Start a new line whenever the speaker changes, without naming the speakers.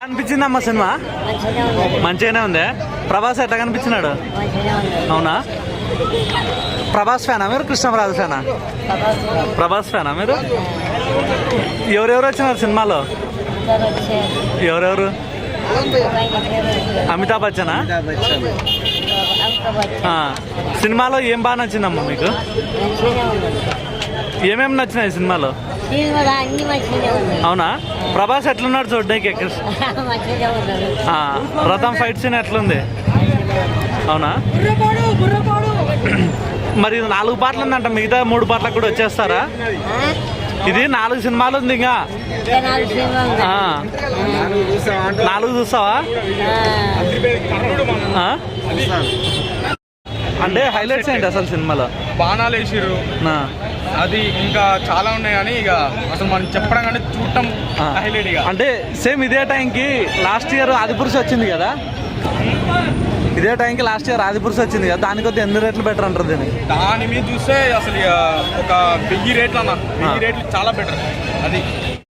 అనిపించిందమ్మా cinema? మంచిగానే ఉంది. ప్రభాస్ ఎట్లా కనిపించినాడు? అవునా? ప్రభాస్ ఫ్యానా మీరు? కృష్ణరాజు ఫ్యానా? ప్రభాస్ ఫ్యానా మీరు? ఎవరెవరు వచ్చినారు సినిమాలో? ఎవరెవరు? అమితాబ్ బచ్చనా? సినిమాలో ఏం బాగా నచ్చిందమ్మా మీకు? ఏమేమి నచ్చినాయి సినిమాలో? అవునా? ప్రభాస్ ఎట్లున్నాడు చూడడానికి? రథం ఫైట్ సీన్ ఎట్లుంది? అవునా? మరి 4 పాటలు ఉందంట, మిగతా 3 పాటలకు కూడా వచ్చేస్తారా? ఇది 4 సినిమాలు ఉంది. ఇంకా 4 చూస్తావా? అంటే హైలైట్స్ ఏంటి అసలు సినిమాలో?
బాణాలు వేసిర్రు, అది ఇంకా చాలా ఉన్నాయి కానీ ఇక అసలు మనం చెప్పడం కానీ చూడటం హైలైట్.
అంటే సేమ్ ఇదే టైంకి లాస్ట్ ఇయర్ ఆదిపురుషు వచ్చింది కదా, ఇదే టైంకి లాస్ట్ ఇయర్ ఆదిపురుషు వచ్చింది కదా, దాని కొద్ది ఎన్ని రేట్లు బెటర్ అంటారు దీన్ని?
దాని మీద చూస్తే అసలు ఒక 1000 రేట్లు అన్న, 1000 రేట్లు చాలా బెటర్ అది.